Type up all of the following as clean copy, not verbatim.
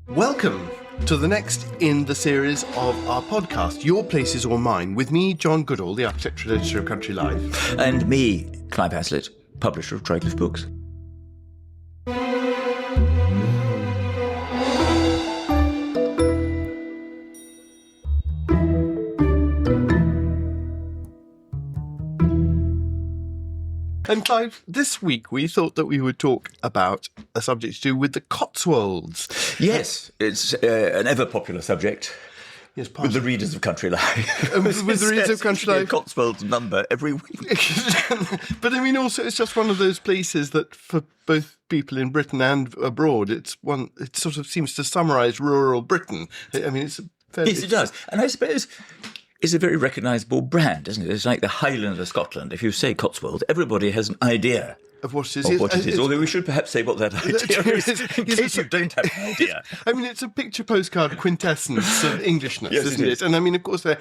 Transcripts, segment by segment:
Welcome to the next in the series of our podcast, Your Places or Mine, with me, John Goodall, the architectural editor of Country Life. And me, Clive Haslett, publisher of Triglyph Books. And Clive, this week we thought that we would talk about a subject to do with the Cotswolds. Yes, it's an ever-popular subject. Yes, with the readers of Country Life. With the readers of Country Life. Cotswolds number every week. But I mean, also, it's just one of those places that for both people in Britain and abroad, it sort of seems to summarise rural Britain. I mean, it's fairly... Yes, it does. And I suppose it's a very recognisable brand, isn't it? It's like the Highland of Scotland. If you say Cotswolds, everybody has an idea of what it is. Although we should perhaps say what that idea is, in case you don't have an idea. I mean, it's a picture postcard quintessence of Englishness, isn't it? And I mean, of course, it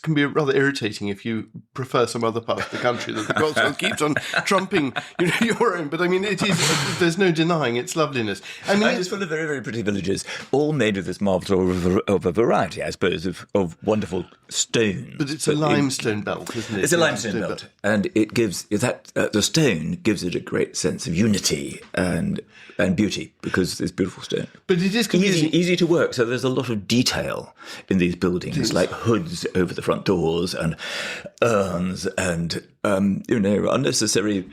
can be rather irritating if you prefer some other part of the country that the Cotswolds keeps on trumping your own. But I mean, it is. There's no denying its loveliness. I mean, it's full of very, very pretty villages, all made of this marble of a variety, I suppose, of wonderful stone. But it's a limestone belt, isn't it? It's a limestone belt, and it gives that the stone gives it a great sense of unity and beauty because it's beautiful stone. But it is easy to work, so there's a lot of detail in these buildings, like hoods over the front doors and urns and unnecessary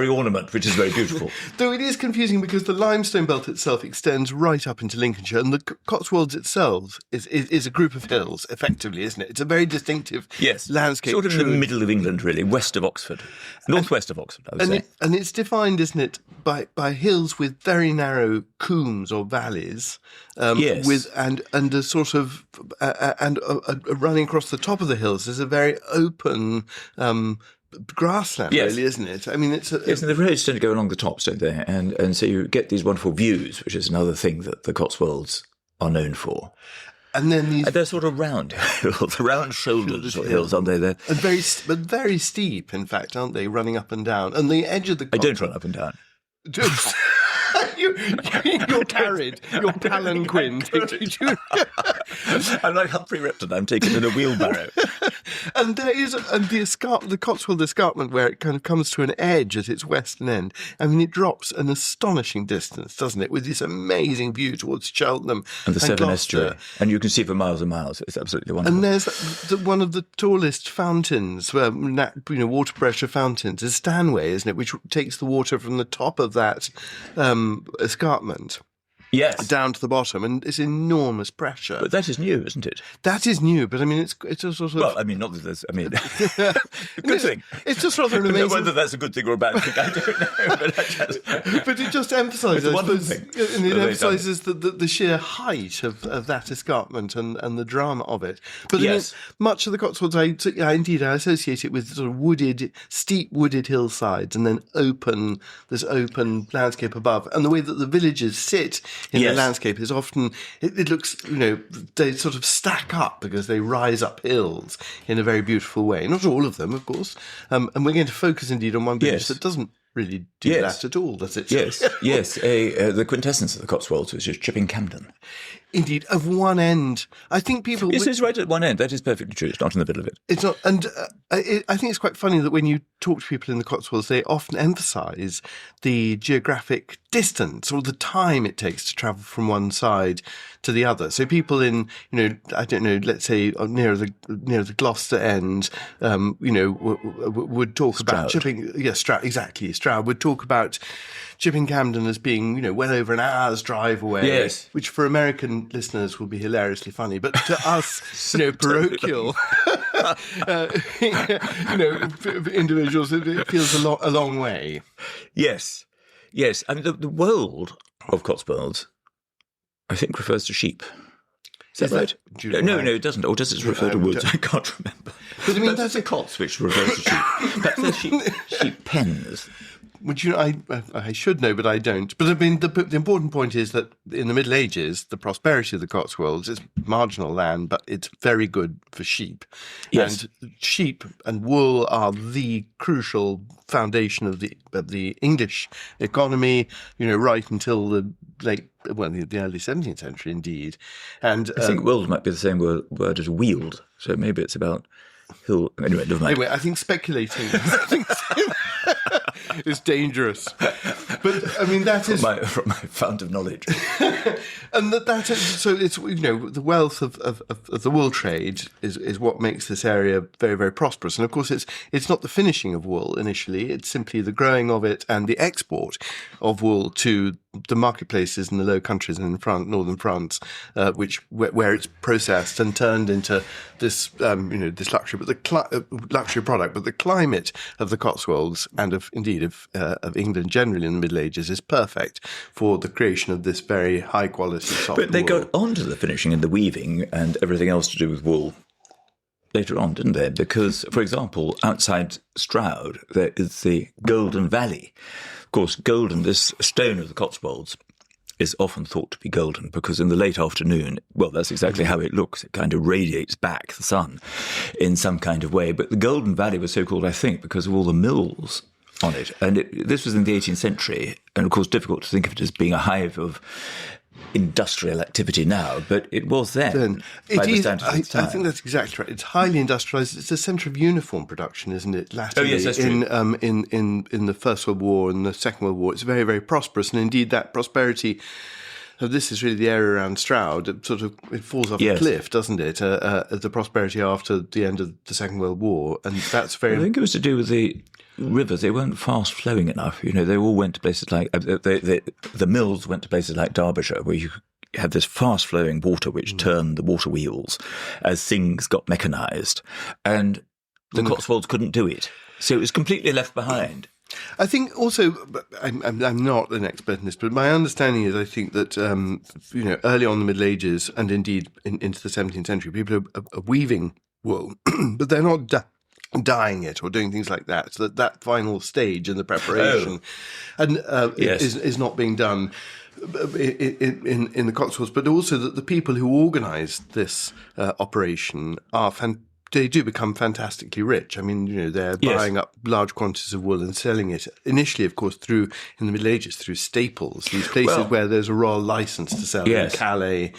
ornament, which is very beautiful. Though it is confusing because the limestone belt itself extends right up into Lincolnshire, and the Cotswolds itself is a group of hills, effectively, isn't it? It's a very distinctive landscape. Sort of in the middle of England, really, west of Oxford, northwest of Oxford, I would say. And it's defined, isn't it, by hills with very narrow combes or valleys, with and a sort of running across the top of the hills is a very open grassland, really, isn't it? I mean, it's yes, and the roads tend to go along the tops, don't they? And so you get these wonderful views, which is another thing that the Cotswolds are known for. And then they're sort of round hills, round-shouldered hills, aren't they? But very steep, in fact, aren't they? Running up and down, and the edge of the. I don't run up and down. You're carried. Your palanquin takes you. I'm like Humphrey Repton. I'm taken in a wheelbarrow. And there is the Cotswold escarpment where it kind of comes to an edge at its western end. I mean, it drops an astonishing distance, doesn't it? With this amazing view towards Cheltenham and the Severn Estuary, and you can see for miles and miles. It's absolutely wonderful. And there's one of the tallest fountains, water pressure fountains, is Stanway, isn't it? Which takes the water from the top of that escarpment. Yes. Down to the bottom, and it's enormous pressure. But that is new, isn't it? That is new, but I mean, it's a sort of... Well, I mean, not that there's... I mean, good thing. It's just rather amazing... I don't know whether that's a good thing or a bad thing, I don't know. But it just emphasises... It's a wonderful thing. And it emphasises the sheer height of that escarpment and the drama of it. But I mean, much of the Cotswolds, I associate it with sort of steep wooded hillsides and then this open landscape above. And the way that the villages sit in the landscape is often, it looks, they sort of stack up because they rise up hills in a very beautiful way. Not all of them, of course. And we're going to focus indeed on one village that doesn't really do that at all, does it? Yes, the quintessence of the Cotswolds, which is Chipping Campden. Indeed, of one end. I think people... Yes, it's right at one end. That is perfectly true. It's not in the middle of it. It's not. And I think it's quite funny that when you talk to people in the Cotswolds, they often emphasise the geographic distance or the time it takes to travel from one side to the other. So people in, I don't know, let's say near the Gloucester end, would talk about Chipping... Yes, Stroud, exactly. Stroud would talk about Chipping Campden as being, well over an hour's drive away, which for American listeners will be hilariously funny, but to us, parochial, individuals, it feels a long way. Yes. I mean, the world of Cotswolds, I think, refers to sheep. Is that right? No, it doesn't. Or does it refer to woods? I can't remember. But I mean, that's a Cots which refers to sheep. Perhaps they're sheep pens. which I should know, but I don't. But I mean, the important point is that in the Middle Ages, the prosperity of the Cotswolds is marginal land, but it's very good for sheep. Yes. And sheep and wool are the crucial foundation of the English economy, right until the early 17th century, indeed. And I think wold might be the same word as wield, so maybe it's about hill. Anyway, never mind. Anyway, I think speculating is dangerous. But I mean, that is from my fount of knowledge. And that is, so it's, the wealth of the wool trade is what makes this area very, very prosperous. And of course, it's not the finishing of wool initially; it's simply the growing of it and the export of wool to the marketplaces in the Low Countries and in northern France, where it's processed and turned into this this luxury, luxury product. But the climate of the Cotswolds and of England generally in the Middle Ages is perfect for the creation of this very high quality soft But they wool. got on to the finishing and the weaving and everything else to do with wool later on, didn't they? Because, for example, outside Stroud, there is the Golden Valley. Of course, golden, this stone of the Cotswolds, is often thought to be golden because in the late afternoon, well, that's exactly how it looks. It kind of radiates back the sun in some kind of way. But the Golden Valley was so called, I think, because of all the mills on it. And this was in the 18th century. And, of course, difficult to think of it as being a hive of industrial activity now, but it was then. I think that's exactly right. It's highly industrialised. It's a centre of uniform production, isn't it? Latterly, yes, that's true. In the First World War and the Second World War, it's very, very prosperous, and indeed that prosperity. This is really the area around Stroud. It falls off a cliff, doesn't it? The prosperity after the end of the Second World War, and that's very. I think it was to do with the rivers. They weren't fast flowing enough. They all went to places like the mills went to places like Derbyshire, where you had this fast flowing water which turned the water wheels as things got mechanised, and the Cotswolds couldn't do it, so it was completely left behind. I think also, I'm not an expert in this, but my understanding is I think that, early on in the Middle Ages and indeed into the 17th century, people are weaving wool, but they're not dyeing it or doing things like that. So that final stage in the preparation is not being done in the Cotswolds, but also that the people who organised this operation are they do become fantastically rich. I mean, they're buying up large quantities of wool and selling it. Initially, of course, in the Middle Ages, through staples, these places where there's a royal license to sell in Calais,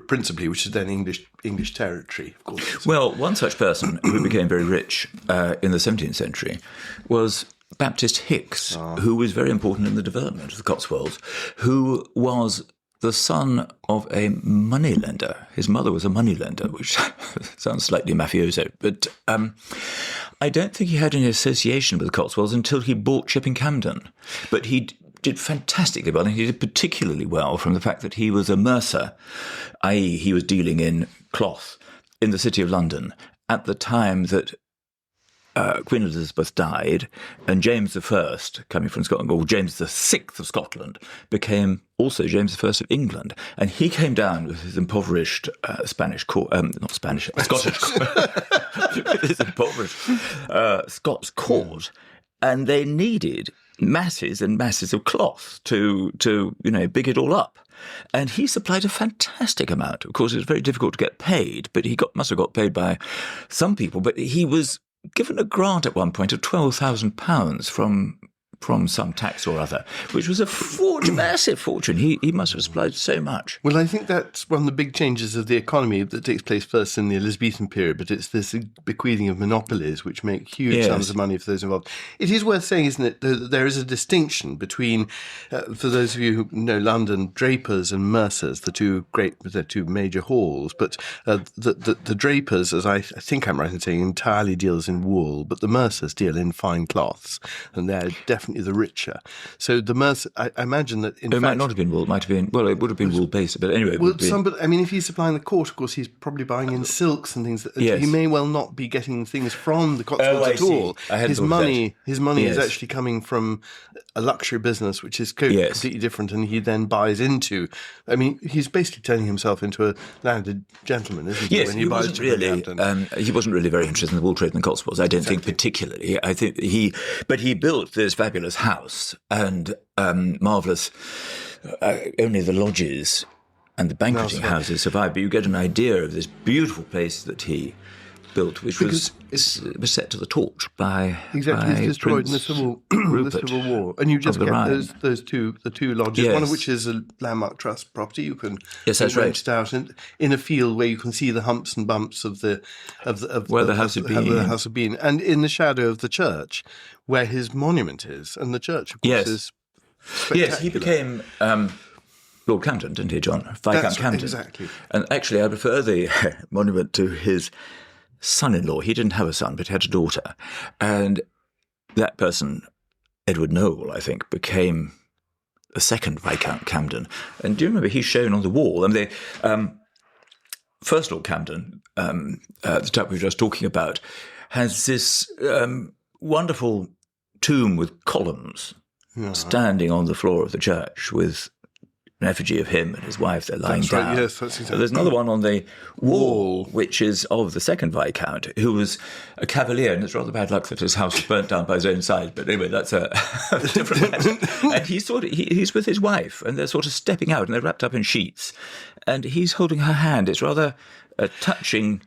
principally, which is then English territory, of course. Well, one such person who became very rich in the 17th century was Baptist Hicks, who was very important in the development of the Cotswolds, who was the son of a moneylender. His mother was a moneylender, which sounds slightly mafioso. But I don't think he had any association with the Cotswolds until he bought Chipping Campden. But he did fantastically well, and he did particularly well from the fact that he was a mercer, i.e. he was dealing in cloth in the city of London at the time that Queen Elizabeth died, and James I, coming from Scotland, or James VI of Scotland, became also James I of England. And he came down with his impoverished Scottish court, with his impoverished Scots court, and they needed masses and masses of cloth to big it all up. And he supplied a fantastic amount. Of course, it was very difficult to get paid, but he must have got paid by some people. But he was given a grant at one point of £12,000 from some tax or other, which was a massive fortune. He must have supplied so much. Well, I think that's one of the big changes of the economy that takes place first in the Elizabethan period, but it's this bequeathing of monopolies which make huge sums of money for those involved. It is worth saying, isn't it, that there is a distinction between, for those of you who know London, drapers and mercers, the two major halls, but the drapers, as I think I'm right in saying, entirely deals in wool, but the mercers deal in fine cloths, and they're definitely the richer. So the mercer, I imagine that in fact... It might not have been wool, it might have been... Well, it would have been wool-based, but anyway... if he's supplying the court, of course, he's probably buying in silks and things. He may well not be getting things from the Cotswolds at all. His money is actually coming from a luxury business, which is completely different, and he then buys into... I mean, he's basically turning himself into a landed gentleman, isn't he? Yes, when he wasn't really very interested in the wool trade in the Cotswolds, I don't think particularly. I think he built this fabulous fabulous house and marvellous. Only the lodges and the banqueting houses survived, but you get an idea of this beautiful place that he built, which was set to the torch by it's destroyed in the Civil War, and you just get the two lodges, one of which is a landmark trust property. You can rent it out in a field where you can see the humps and bumps of the house had been, and in the shadow of the church where his monument is, and the church, of course, is spectacular. Yes, he became Lord Camden, didn't he, John? Viscount Camden. Exactly. And actually, I prefer the monument to his son-in-law. He didn't have a son, but he had a daughter. And that person, Edward Noel, I think, became the second Viscount Camden. And do you remember he's shown on the wall? And the first Lord Camden, the chap we were just talking about, has this wonderful tomb with columns standing on the floor of the church with an effigy of him and his wife. They're lying down. Right, yes, that's exactly. So there's another one on the wall, which is of the second Viscount, who was a cavalier, and it's rather bad luck that his house was burnt down by his own side. But anyway, that's a different matter. And he's with his wife, and they're sort of stepping out, and they're wrapped up in sheets, and he's holding her hand. It's rather a touching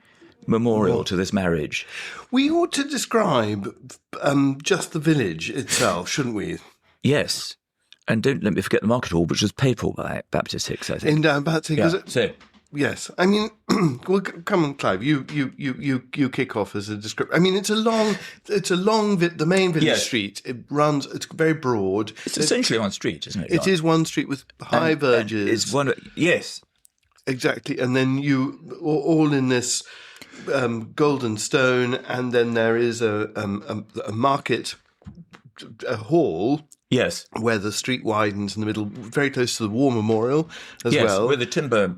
memorial to this marriage. We ought to describe just the village itself, shouldn't we? Yes. And don't let me forget the market hall, which was paid for by Baptist Hicks, I think. Yes, I mean, well, come on, Clive. You kick off as a description. I mean, it's a long. The main village street. It runs. It's very broad. It's essentially one street, isn't it, John? It is one street with high verges. It's one. Yes, exactly. And then you all in this golden stone, and then there is a market, a hall. Yes. Where the street widens in the middle, very close to the War Memorial as well. Yes, with a timber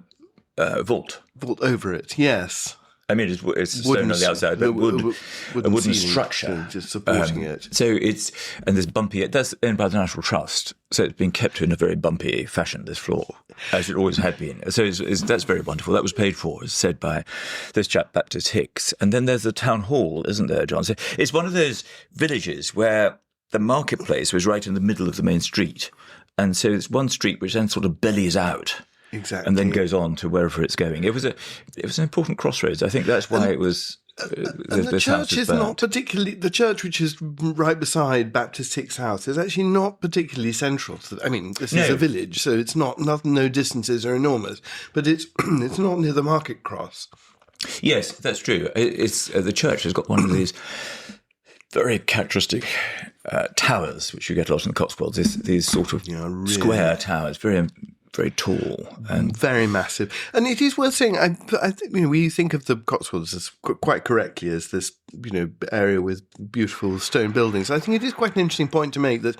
vault. Vault over it, yes. I mean, it's stone on the outside, but a wooden structure. Just supporting it. So and there's bumpy, that's owned by the National Trust, so it's been kept in a very bumpy fashion, this floor, as it always had been. So that's very wonderful. That was paid for, as said by this chap, Baptist Hicks. And then there's the town hall, isn't there, John? So it's one of those villages where the marketplace was right in the middle of the main street. And so it's one street which then sort of bellies out. Exactly. And then goes on to wherever it's going. It was an important crossroads. I think that's why it was. And the church is not particularly. The church, which is right beside Baptist Hicks' house, is actually not particularly central. This is a village, so it's no distances are enormous, but it's not near the market cross. Yes, that's true. It's the church has got one of these very characteristic towers, which you get a lot in the Cotswolds. These sort of square towers, very very tall and very massive. And it is worth saying, I think we think of the Cotswolds as quite correctly as this area with beautiful stone buildings. I think it is quite an interesting point to make that,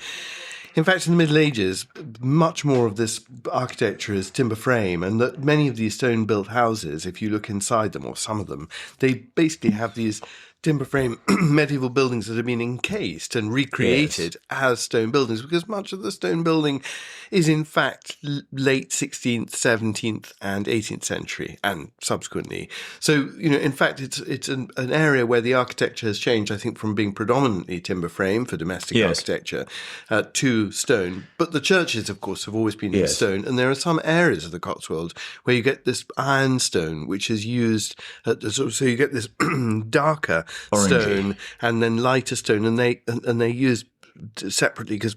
in fact, in the Middle Ages, much more of this architecture is timber frame, and that many of these stone-built houses, if you look inside them, or some of them, they basically have these timber frame medieval buildings that have been encased and recreated as stone buildings, because much of the stone building is in fact late 16th, 17th and 18th century and subsequently. So, in fact, it's an area where the architecture has changed, I think, from being predominantly timber frame for domestic architecture to stone. But the churches, of course, have always been in stone, and there are some areas of the Cotswolds where you get this ironstone, which is used, so you get this darker stone and then lighter stone, and they use separately because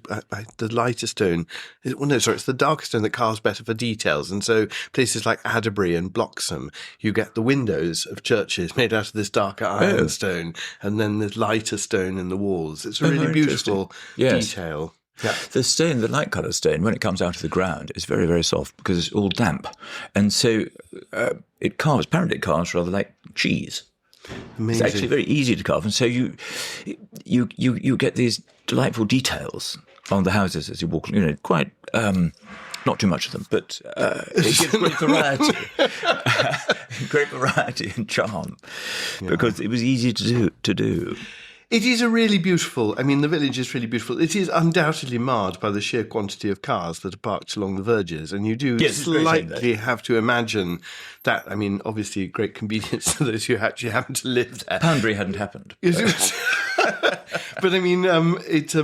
the lighter stone it's the darker stone that carves better for details. And so places like Adderbury and Bloxham, you get the windows of churches made out of this darker ironstone, and then there's lighter stone in the walls. It's a really beautiful detail. Yeah. The light colour stone, when it comes out of the ground, is very, very soft because it's all damp. And so it carves rather like cheese. Amazing. It's actually very easy to carve, and so you get these delightful details on the houses as you walk. Quite not too much of them, but it gives great variety and charm because it was easy to do. It is a really beautiful. I mean, the village is really beautiful. It is undoubtedly marred by the sheer quantity of cars that are parked along the verges, and you do slightly have to imagine that. I mean, obviously, great convenience to those who actually happen to live there. Poundbury hadn't happened. But I mean, it's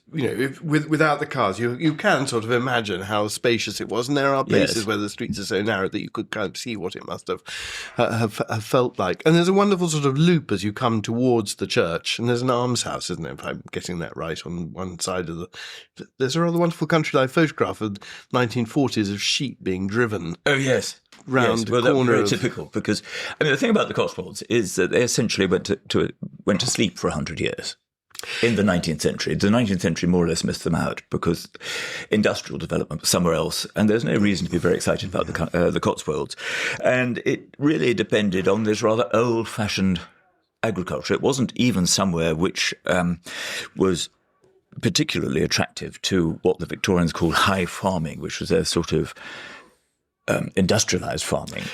without the cars, you can sort of imagine how spacious it was, and there are places where the streets are so narrow that you could kind of see what it must have felt like. And there's a wonderful sort of loop as you come towards the church, and there's an almshouse, isn't there? If I'm getting that right, on one side of there's a rather wonderful country life photograph of 1940s of sheep being driven. Oh yes. Round well, the corner. Very typical, because I mean the thing about the Cotswolds is that they essentially went to sleep for 100 years in the 19th century. The 19th century more or less missed them out because industrial development was somewhere else, and there's no reason to be very excited about the Cotswolds. And it really depended on this rather old-fashioned agriculture. It wasn't even somewhere which was particularly attractive to what the Victorians called high farming, which was their sort of industrialised farming.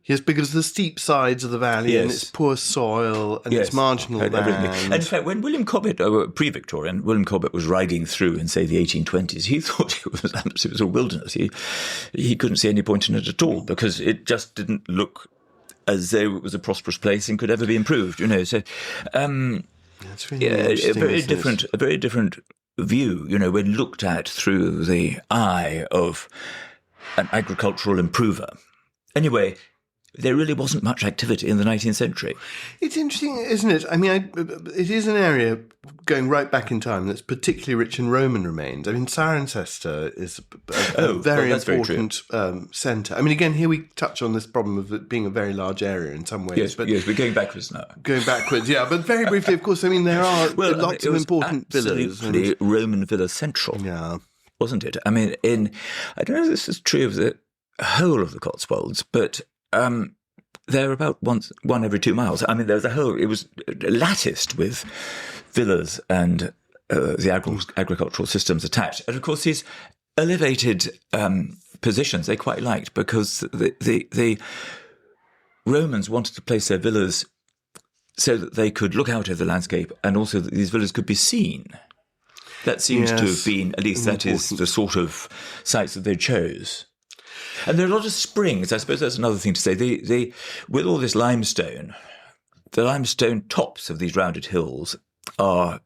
Yes, because the steep sides of the valley and its poor soil and its marginal land. And in fact, when William Cobbett, pre-Victorian, William Cobbett was riding through in, say, the 1820s, he thought it was a wilderness. He couldn't see any point in it at all because it just didn't look as though it was a prosperous place and could ever be improved, So, that's really interesting. A very different view, when looked at through the eye of an agricultural improver. Anyway, there really wasn't much activity in the 19th century. It's interesting, isn't it? I mean, it is an area going right back in time that's particularly rich in Roman remains. I mean, Cirencester is a very important centre. I mean, again, here we touch on this problem of it being a very large area in some ways. Yes, we're going backwards now. Going backwards, yeah. But very briefly, of course, I mean, there are lots of important villas. Absolutely Roman villa central. Yeah. Wasn't it? I mean, I don't know if this is true of the whole of the Cotswolds, but they're about one every 2 miles. I mean, it was latticed with villas and the agricultural systems attached. And of course, these elevated positions they quite liked because the Romans wanted to place their villas so that they could look out over the landscape and also that these villas could be seen. That seems to have been, at least that is the sort of sites that they chose. And there are a lot of springs. I suppose that's another thing to say. They with all this limestone, the limestone tops of these rounded hills are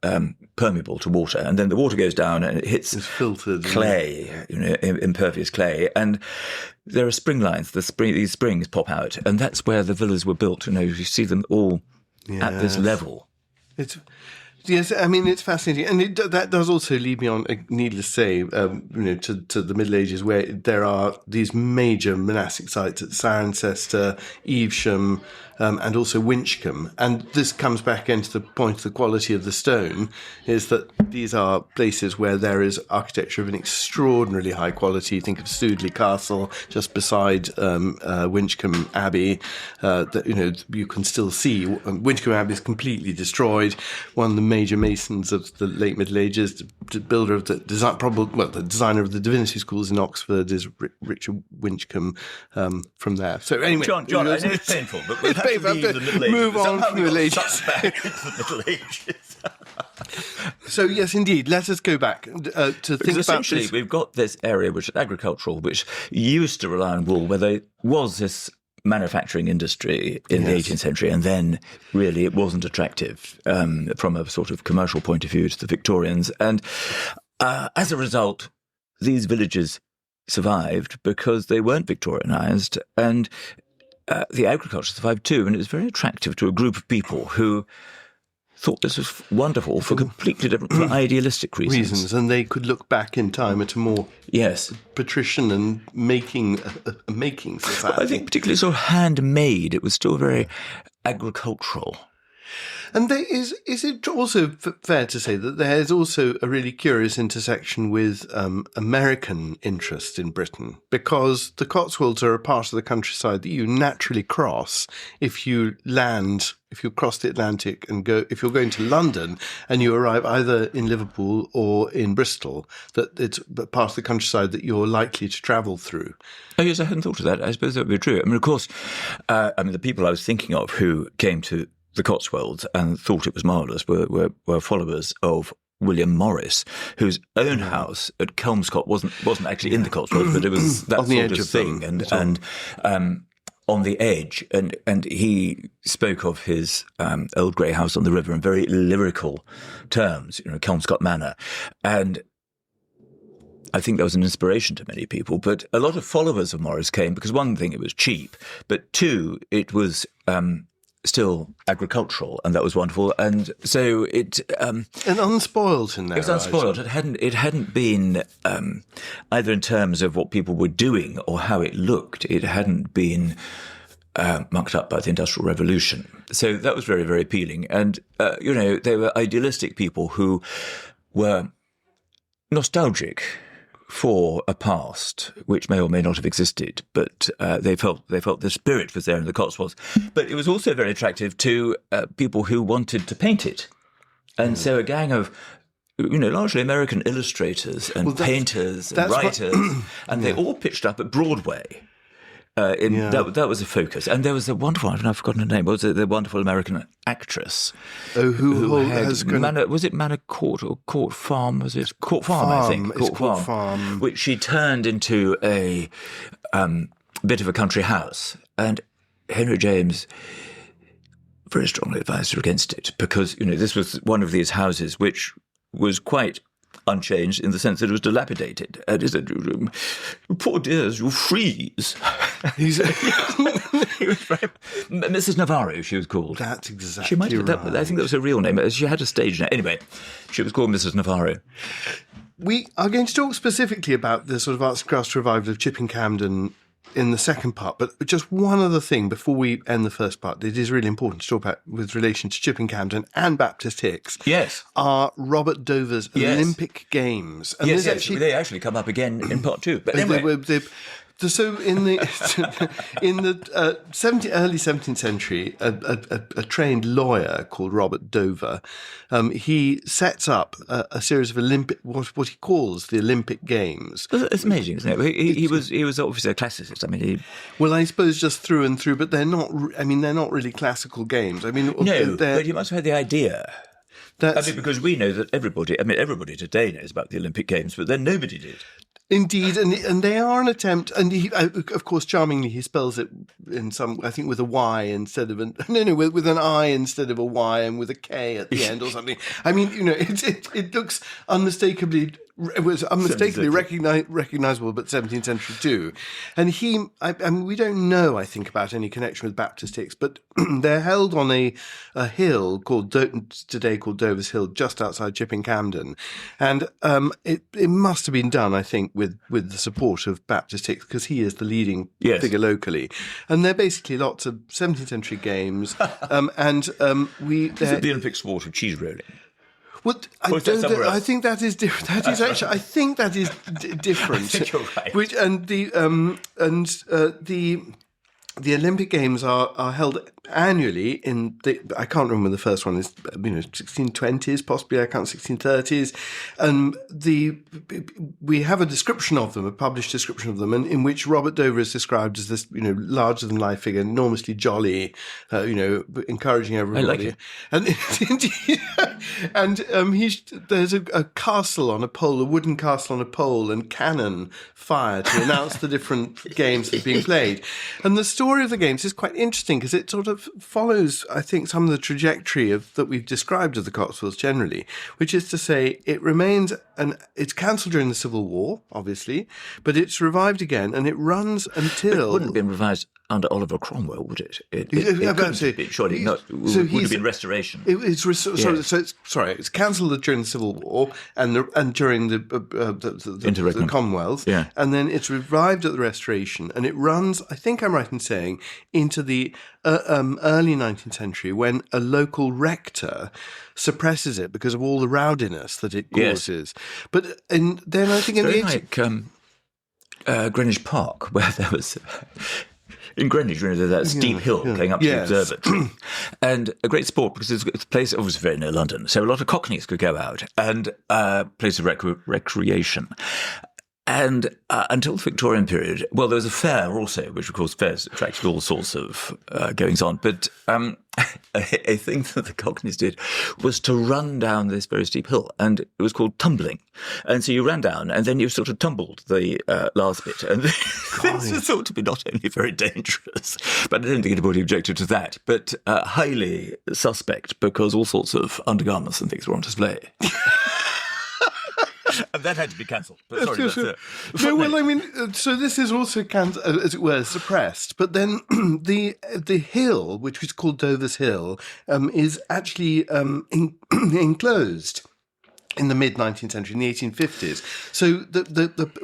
permeable to water, and then the water goes down and it hits filtered clay, impervious clay, and there are spring lines. These springs pop out, and that's where the villas were built. You see them all at this level. Yes, I mean, it's fascinating. And that does also lead me on, needless to say, to the Middle Ages, where there are these major monastic sites at Cirencester, Evesham, and also Winchcombe. And this comes back into the point of the quality of the stone, is that these are places where there is architecture of an extraordinarily high quality. Think of Stoodley Castle, just beside Winchcombe Abbey. You can still see Winchcombe Abbey is completely destroyed. One of the major masons of the late Middle Ages, the builder of the designer of the divinity schools in Oxford is Richard Winchcombe from there. So anyway, John, I know it's painful, but we'll have to leave the Middle Ages. Move on from the Middle Ages. Back into the Middle Ages. So yes, indeed, let us go back to think about essentially this. We've got this area which is agricultural, which used to rely on wool, where there was this manufacturing industry in the 18th century, and then really it wasn't attractive from a sort of commercial point of view to the Victorians. And as a result, these villages survived because they weren't Victorianised, and the agriculture survived too. And it was very attractive to a group of people who thought this was wonderful for completely different, for idealistic reasons. And they could look back in time at a more patrician and making society. Well, I think particularly sort of handmade. It was still very agricultural. And is it also fair to say that there is also a really curious intersection with American interest in Britain? Because the Cotswolds are a part of the countryside that you naturally cross if you cross the Atlantic and if you're going to London and you arrive either in Liverpool or in Bristol, that it's part of the countryside that you're likely to travel through. Oh, yes, I hadn't thought of that. I suppose that would be true. I mean, of course, the people I was thinking of who came to the Cotswolds and thought it was marvellous were followers of William Morris, whose own house at Kelmscott wasn't actually in the Cotswolds, but it was that sort of thing. And on the edge, and he spoke of his old grey house on the river in very lyrical terms, Kelmscott Manor, and I think that was an inspiration to many people. But a lot of followers of Morris came because, one thing, it was cheap, but two, it was still agricultural, and that was wonderful. And so it and unspoiled in there. It was unspoiled. It hadn't been either in terms of what people were doing or how it looked. It hadn't been mucked up by the Industrial Revolution. So that was very, very appealing. And they were idealistic people who were nostalgic for a past which may or may not have existed, but they felt the spirit was there in the Cotswolds. But it was also very attractive to people who wanted to paint it, and so a gang of largely American illustrators and painters and writers, and they all pitched up at Broadway. That was a focus, and there was a wonderful, I've forgotten her name. Was it the wonderful American actress? Who has was it Manor Court or Court Farm? Was it Court Farm? I think Court Farm, which she turned into a bit of a country house, and Henry James very strongly advised her against it because this was one of these houses which was quite unchanged in the sense that it was dilapidated. And he said, "Poor dears, you'll freeze." Mrs. Navarro, she was called. That's exactly she might, right. I think that was her real name. She had a stage name. Anyway, she was called Mrs. Navarro. We are going to talk specifically about the sort of arts and crafts revival of Chipping Campden in the second part, but just one other thing before we end the first part that is really important to talk about with relation to Chipping Campden and Baptist Hicks. Yes. Are Robert Dover's Olympic Games. And yes, they actually come up again in part two. But anyway. So in the early 17th century, a trained lawyer called Robert Dover, he sets up a series of Olympic, what he calls the Olympic Games. It's amazing, isn't it? He was obviously a classicist. I mean, well, I suppose just through and through, but they're not. I mean, they're not really classical games. I mean, no, but he must have had the idea. Because we know that everybody today knows about the Olympic Games, but then nobody did. Indeed, and they are an attempt, and he, of course, charmingly, he spells it in some, I think, with a Y instead of with an I instead of a Y, and with a K at the end or something. I mean, it looks unmistakably. It was unmistakably recognisable, but 17th century too. And I mean, we don't know, I think, about any connection with Baptist Hicks, but they're held on a hill today called Dover's Hill, just outside Chipping Campden. And it must have been done, I think, with the support of Baptist Hicks, because he is the leading figure locally. And they're basically lots of 17th century games. Is it the Olympic sport of cheese rolling? Well, I think that is different. That is actually, I think that is different. I think you're right. The Olympic Games are held annually in I can't remember the first one is 1620s, possibly I can't 1630s, and we have a description of them, a published description of them, and in which Robert Dover is described as this larger than life figure, enormously jolly, encouraging everybody. I like it. And there's a castle on a pole, a wooden castle on a pole, and cannon fire to announce the different games that are being played. And the story of the games is quite interesting because it sort of follows, I think, some of the trajectory that we've described of the Cotswolds generally, which is to say it remains, and it's cancelled during the Civil War, obviously, but it's revived again, and it runs until... It wouldn't have been revised under Oliver Cromwell, would it? Surely not. Would have been restoration. It's cancelled during the Civil War and during the Commonwealth, and then it's revived at the Restoration, and it runs, I think I'm right in saying, into the early 19th century when a local rector suppresses it because of all the rowdiness that it causes. But then I think in the 18th... like Greenwich Park, where there was... In Greenwich, there's that steep hill going up to the observatory. And a great sport because it's a place, obviously very near London, so a lot of cockneys could go out, and a place of recreation. And until the Victorian period, well, there was a fair also, which of course fairs attracted all sorts of goings on. But a thing that the Cockneys did was to run down this very steep hill, and it was called tumbling. And so you ran down, and then you sort of tumbled the last bit. And this was thought to be not only very dangerous, but I don't think anybody objected to that, but highly suspect because all sorts of undergarments and things were on display. And that had to be cancelled. But sorry, no, well, I mean, so this is also, as it were, suppressed. But then the hill, which was called Dover's Hill, is actually enclosed in the mid-19th century, in the 1850s. So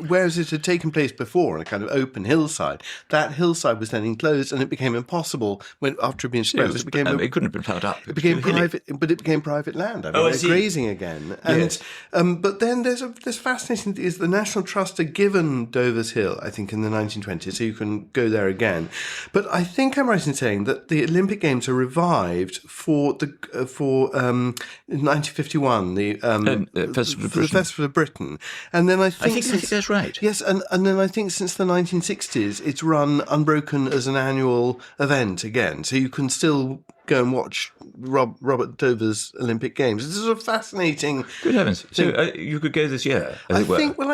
whereas it had taken place before on a kind of open hillside, that hillside was then enclosed, and it became impossible after it had been suppressed. It couldn't have been ploughed up. It became private, but it became private land. I mean, grazing again. And, yes. But then there's fascinating thing is the National Trust had given Dover's Hill, I think, in the 1920s, so you can go there again. But I think I'm right in saying that the Olympic Games are revived for 1951, the Festival of Britain. And then I think that's right. Yes, and then I think since the 1960s, it's run unbroken as an annual event again. So you can still go and watch Robert Dover's Olympic Games. This is a fascinating. Good heavens! So you could go this year. I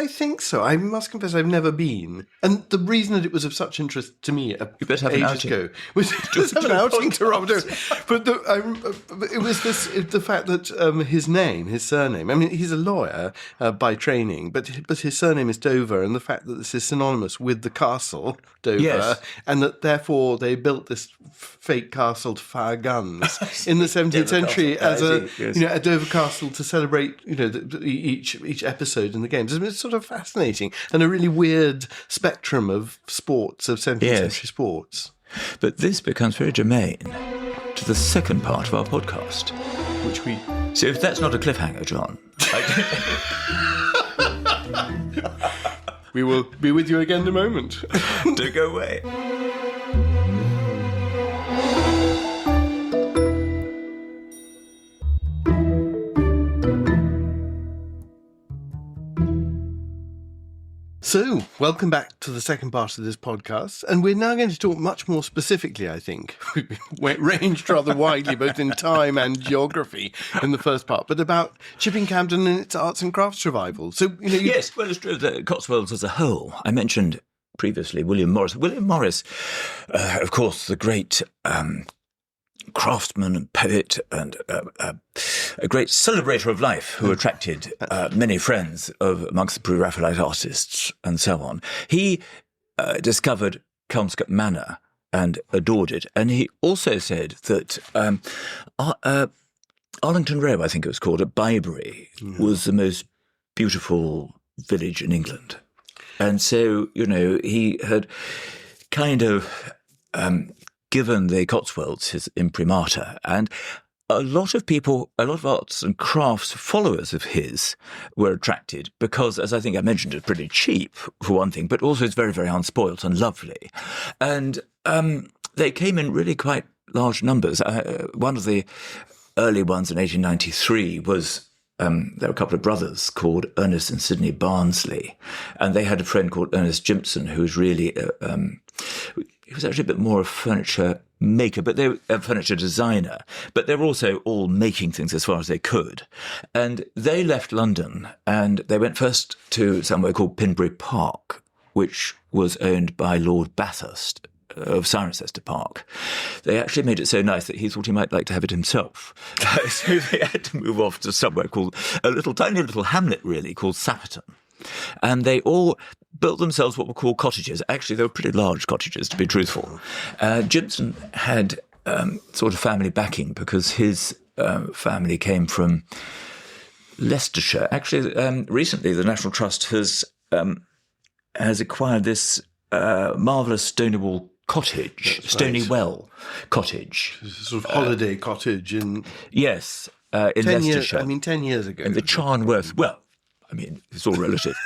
think so. I must confess, I've never been, and the reason that it was of such interest to me ages ago was to have an outing to Robert Dover. But it was the fact that his surname. I mean, he's a lawyer by training, but his surname is Dover, and the fact that this is synonymous with the castle Dover, yes. and that therefore they built this fake castle to fire guns in the 17th century as a Dover Castle to celebrate each episode in the games. It's sort of fascinating and a really weird spectrum of sports, of 17th century sports. But this becomes very germane to the second part of our podcast, So if that's not a cliffhanger, John, we will be with you again in a moment. Don't go away. So, welcome back to the second part of this podcast, and we're now going to talk much more specifically, I think. We ranged rather widely, both in time and geography in the first part, but about Chipping Campden and its arts and crafts revival. So, Yes, well, it's true, the Cotswolds as a whole. I mentioned previously William Morris. William Morris, of course, the great craftsman and poet and a great celebrator of life who attracted many friends amongst the Pre-Raphaelite artists and so on. He discovered Kelmscott Manor and adored it. And he also said that Arlington Row, I think it was called, at Bybury, was the most beautiful village in England. And so, he had kind of given the Cotswolds his imprimatur, and a lot of arts and crafts followers of his were attracted because, as I think I mentioned, it's pretty cheap for one thing, but also it's very, very unspoilt and lovely. And they came in really quite large numbers. One of the early ones in 1893 was there were a couple of brothers called Ernest and Sidney Barnsley, and they had a friend called Ernest Jimpson who was really he was actually a bit more of a furniture maker, but they were a furniture designer. But they were also all making things as far as they could. And they left London and they went first to somewhere called Pinbury Park, which was owned by Lord Bathurst of Cirencester Park. They actually made it so nice that he thought he might like to have it himself. So they had to move off to somewhere called tiny little hamlet, really, called Sapperton. And they all built themselves what were called cottages. Actually, they were pretty large cottages, to be truthful. Jimpson had sort of family backing because his family came from Leicestershire. Actually, recently the National Trust has acquired this marvellous Stonywall cottage, Stonywell cottage. It's a sort of holiday cottage in... Yes, in Leicestershire. 10 years ago. In the Charnworth... Well, I mean, it's all relative.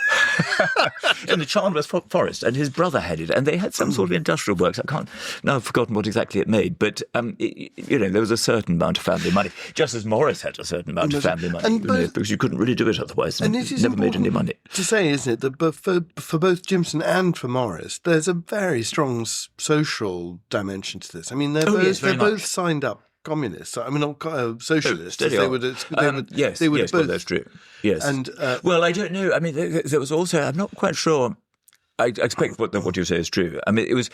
In the Chandler's Forest, and his brother had it, and they had some sort of industrial works. I've forgotten what exactly it made, but there was a certain amount of family money, just as Morris had a certain amount of family money, because you couldn't really do it otherwise, and it never made any money. To say, isn't it, that for both Jimson and for Morris, there's a very strong social dimension to this. I mean, they're both signed up communists. I mean, not socialists. Yes, well, that's true. Yes. And well, I don't know. I mean, there was also. I'm not quite sure. I expect what you say is true. I mean, it was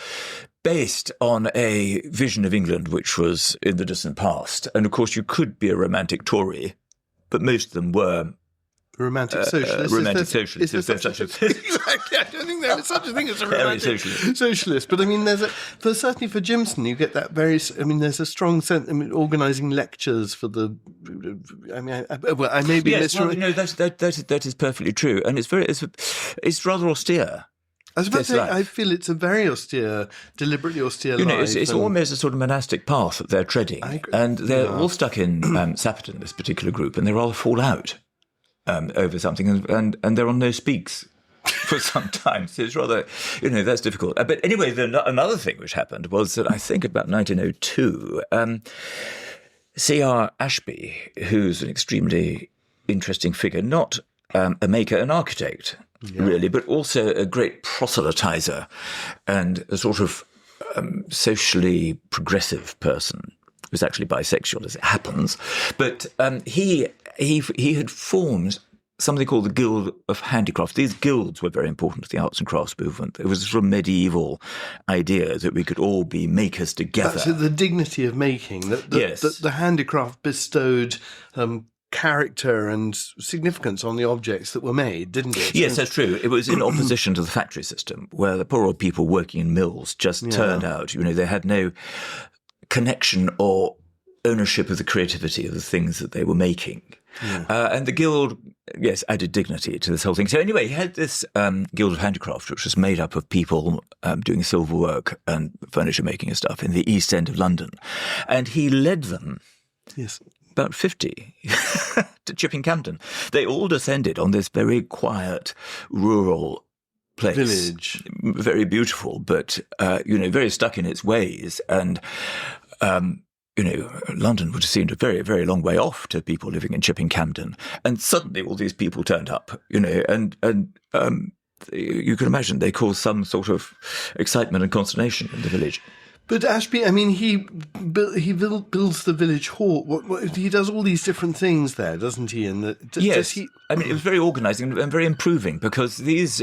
based on a vision of England which was in the distant past, and of course, you could be a romantic Tory, but most of them were. Romantic socialist. Exactly. I don't think there is such a thing as a romantic socialist. But I mean, certainly for Jimson, you get that very. I mean, there's a strong sense. I mean, organising lectures for the. I mean, I may be. Yes, that is perfectly true, and it's rather austere. I was about to say, I feel it's a very austere, deliberately austere life. It's almost a sort of monastic path that they're treading, and they're all stuck in Sapperton, this particular group, and they rather fall out. Over something, and they're on no speaks for some time. So it's rather, that's difficult. But anyway, another thing which happened was that I think about 1902, C.R. Ashby, who's an extremely interesting figure, not a maker, an architect, really, but also a great proselytizer and a sort of socially progressive person. He was actually bisexual, as it happens, but he had formed something called the Guild of Handicraft. These guilds were very important to the arts and crafts movement. It was a sort of medieval idea that we could all be makers together. That's the dignity of making, that the handicraft bestowed character and significance on the objects that were made, didn't it? Yes, that's true. It was in opposition to the factory system, where the poor old people working in mills just turned out, they had no connection or ownership of the creativity of the things that they were making. Yeah. And the guild, added dignity to this whole thing. So anyway, he had this Guild of Handicraft, which was made up of people doing silver work and furniture making and stuff in the East End of London. And he led them, about 50, to Chipping Campden. They all descended on this very quiet, rural place. Village. Very beautiful, but, very stuck in its ways. And... London would have seemed a very, very long way off to people living in Chipping Campden. And suddenly all these people turned up, and you can imagine they caused some sort of excitement and consternation in the village. But Ashby, I mean, he builds the village hall. He does all these different things there, doesn't he? And yes, I mean, it was very organising and very improving, because these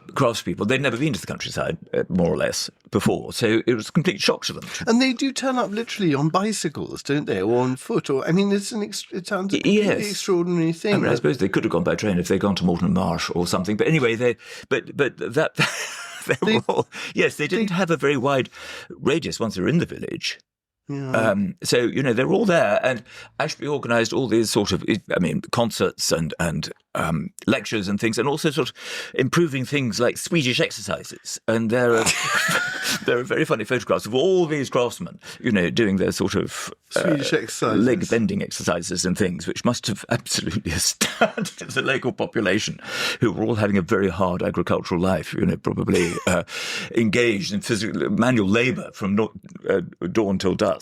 craftspeople, they'd never been to the countryside, more or less, before. So it was a complete shock to them. And they do turn up literally on bicycles, don't they? Or on foot. Or it sounds a completely extraordinary thing. I mean, I suppose they could have gone by train if they'd gone to Moulton Marsh or something. But anyway, they didn't have a very wide radius once they were in the village. Yeah. So, they're all there, and Ashby organised all these sort of, concerts and lectures and things, and also sort of improving things like Swedish exercises. And there are very funny photographs of all these craftsmen, doing their sort of Swedish exercises, leg bending exercises and things, which must have absolutely astounded the local population, who were all having a very hard agricultural life, probably engaged in physical manual labour from dawn till dusk.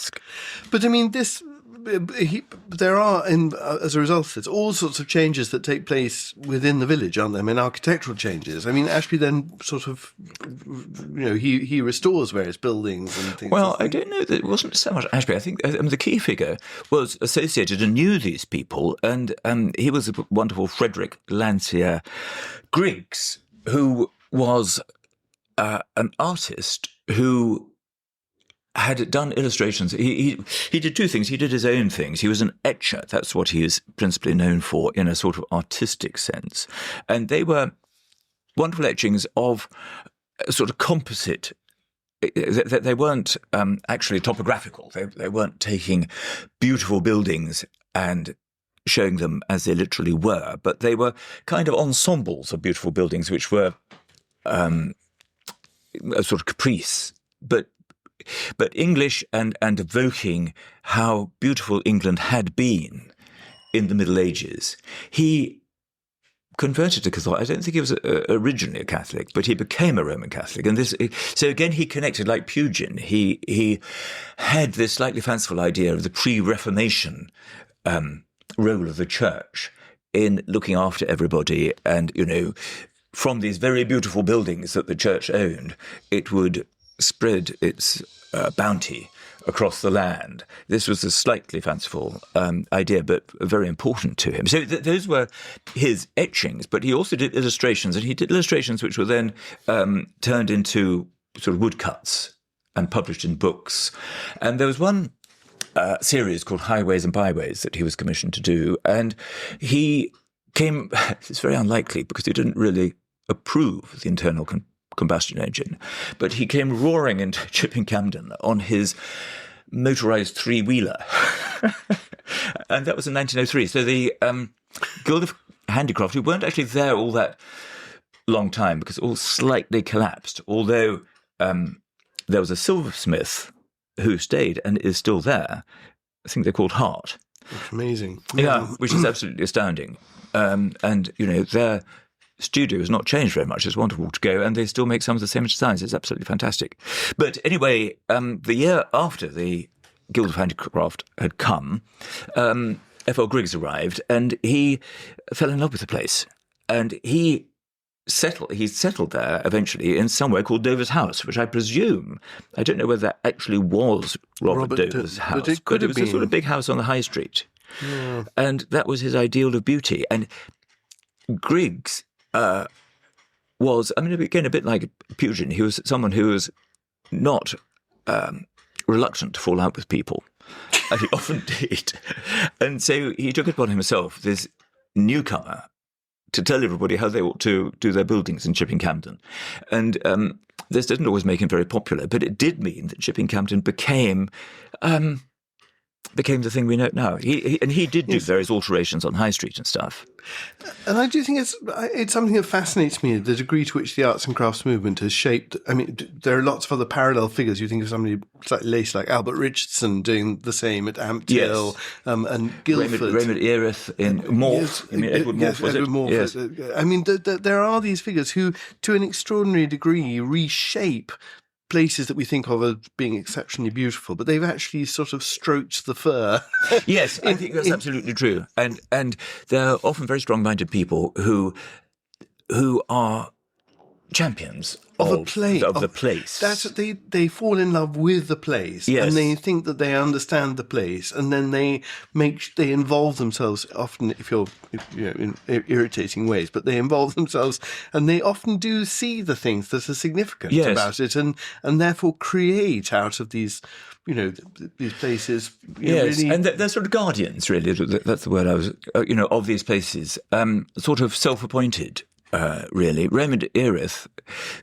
But I mean, there are, as a result of this, all sorts of changes that take place within the village, aren't there? I mean, architectural changes. I mean, Ashby then sort of, he restores various buildings and things. Well, I don't know that it wasn't so much Ashby. I think the key figure was associated and knew these people, and he was a wonderful Frederick Landseer Griggs, who was an artist who had done illustrations. He did two things. He did his own things. He was an etcher. That's what he is principally known for in a sort of artistic sense. And they were wonderful etchings of a sort of composite. They weren't actually topographical. They weren't taking beautiful buildings and showing them as they literally were, but they were kind of ensembles of beautiful buildings, which were a sort of caprice, but English and evoking how beautiful England had been in the Middle Ages. He converted to Catholic. I don't think he was originally a Catholic, but he became a Roman Catholic. And so again, he connected like Pugin. He had this slightly fanciful idea of the pre-Reformation role of the church in looking after everybody. And, from these very beautiful buildings that the church owned, it would spread its bounty across the land. This was a slightly fanciful idea, but very important to him. So those were his etchings, but he also did illustrations, and he did illustrations which were then turned into sort of woodcuts and published in books. And there was one series called Highways and Byways that he was commissioned to do, and he came, it's very unlikely because he didn't really approve of the internal combustion engine, but he came roaring into Chipping Campden on his motorised three-wheeler. And that was in 1903. So the Guild of Handicraft, who weren't actually there all that long time because it all slightly collapsed, although there was a silversmith who stayed and is still there. I think they're called Hart. That's amazing. Yeah, which is absolutely astounding. And, their studio has not changed very much. It's wonderful to go, and they still make some of the same designs. It's absolutely fantastic. But anyway, the year after the Guild of Handicraft had come, F.L. Griggs arrived, and he fell in love with the place. And he settled there eventually in somewhere called Dover's House, which I presume, I don't know whether that actually was Robert Dover's house, but it was a sort of big house on the high street. Yeah. And that was his ideal of beauty. And Griggs was, again, a bit like Pugin. He was someone who was not reluctant to fall out with people, and he often did. And so he took it upon himself, this newcomer, to tell everybody how they ought to do their buildings in Chipping Campden. And this didn't always make him very popular, but it did mean that Chipping Campden became the thing we know now. He did do various alterations on High Street and stuff. And I do think it's something that fascinates me, the degree to which the arts and crafts movement has shaped. There are lots of other parallel figures. You think of somebody slightly later, like Albert Richardson doing the same at Ampthill, and Guildford. Raymond Erith in Morph. Edward Morph, was Edward it? Morph. Yes. There are these figures who, to an extraordinary degree, reshape places that we think of as being exceptionally beautiful, but they've actually sort of stroked the fur. Yes, I think that's absolutely true. And they're often very strong-minded people who are champions of the place. They fall in love with the place, yes. And they think that they understand the place, and then they involve themselves. Often, if you're in irritating ways, but they involve themselves, and they often do see the things that are significant about it, and therefore create out of these. These places. Yes, really... and they're sort of guardians, really. That's the word I was. Of these places, sort of self-appointed. Really. Raymond Erith,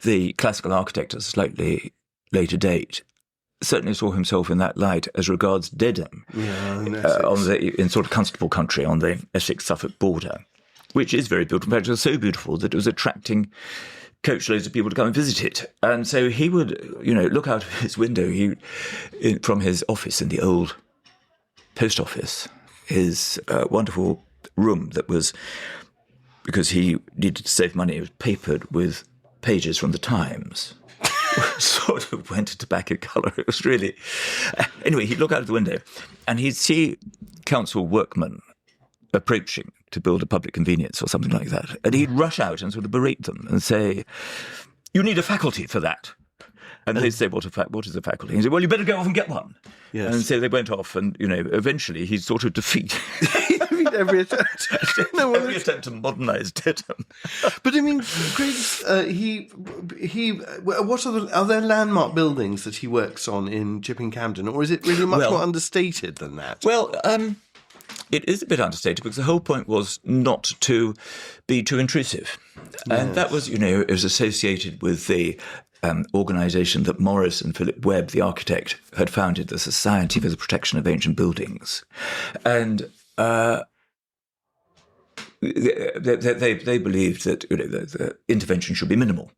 the classical architect of a slightly later date, certainly saw himself in that light as regards Dedham, in sort of Constable country on the Essex-Suffolk border, which is very beautiful. In fact, it was so beautiful that it was attracting coachloads of people to come and visit it. And so he would, look out of his window from his office in the old post office, his wonderful room that was... because he needed to save money, it was papered with pages from the Times. Sort of went into back in colour. It was really... Anyway, he'd look out of the window and he'd see council workmen approaching to build a public convenience or something like that. And he'd rush out and sort of berate them and say, "You need a faculty for that." And they'd say, what is a faculty? And he'd say, "Well, you better go off and get one." Yes. And so they went off and, eventually he'd sort of defeat every attempt. Every attempt to modernise Dedham. But Griggs, what are there landmark buildings that he works on in Chipping Campden, or is it really much more understated than that? Well, it is a bit understated because the whole point was not to be too intrusive. Yes. And that was, it was associated with the organisation that Morris and Philip Webb, the architect, had founded, the Society for the Protection of Ancient Buildings. And they believed that the intervention should be minimal.